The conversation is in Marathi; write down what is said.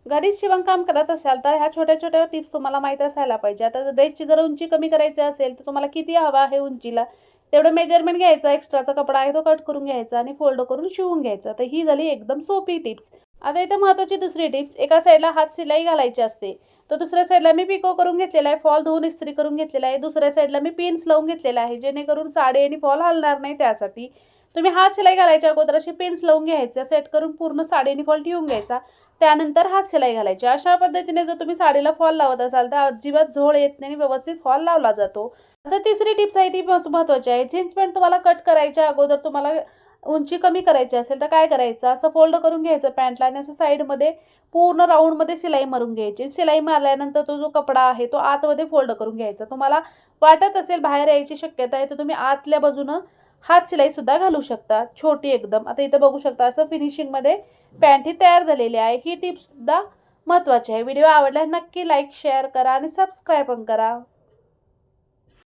घरीच शिवणकाम करत असाल तर ह्या छोट्या-छोट्या टिप्स तुम्हाला माहीत असायला पाहिजे. आता ड्रेसची जर उंची कमी करायची असेल, तर तुम्हाला किती हवा आहे उंचीला, तेवढं मेजरमेंट घ्यायचं. एक्स्ट्राचा कपडा आहे तो कट करून घ्यायचा आणि फोल्ड करून शिवून घ्यायचा. तर ही झाली एकदम सोपी टिप्स. आता इथे महत्त्वाची दुसरी टिप्स, एका साईडला हात शिलाई घालायची असते. तर दुसऱ्या साईडला मी पिको करून घेतलेला आहे, फॉल धुवून इस्त्री करून घेतलेला आहे. दुसऱ्या साईडला मी पिन्स लावून घेतलेला आहे, जेणेकरून साडी आणि फॉल हलणार नाही त्यासाठी. तुम्ही हात शिलाई घालायच्या अगोदर असे पिन्स लावून घ्यायचे, सेट करून पूर्ण साडी आणि फॉल ठेवून घ्यायचा. त्यानंतर हात शिलाई घालायची. अशा पद्धतीने जर तुम्ही साडीला फॉल लावत असाल, तर अजिबात झोळ येत नाही आणि व्यवस्थित फॉल लावला जातो. आता तिसरी टिप्स आहे ती महत्त्वाची आहे. जीन्स पॅन्ट तुम्हाला कट करायच्या अगोदर तुम्हाला उंची कमी करायची असेल, तर काय करायचं, असं फोल्ड करून घ्यायचं पॅन्टला आणि असं साईडमध्ये पूर्ण राउंडमध्ये शिलाई मारून घ्यायची. शिलाई मारल्यानंतर तो जो कपडा आहे, तो आतमध्ये फोल्ड करून घ्यायचा. तुम्हाला वाटत असेल बाहेर यायची शक्यता आहे, तर तुम्ही आतल्या बाजूनं हात शिलाईसुद्धा घालू शकता, छोटी एकदम. आता इथं बघू शकता असं फिनिशिंगमध्ये पॅन्ट ही तयार झालेली आहे. ही टिप्ससुद्धा महत्त्वाची आहे. व्हिडिओ आवडल्यास नक्की लाईक, शेअर करा आणि सबस्क्राईब पण करा.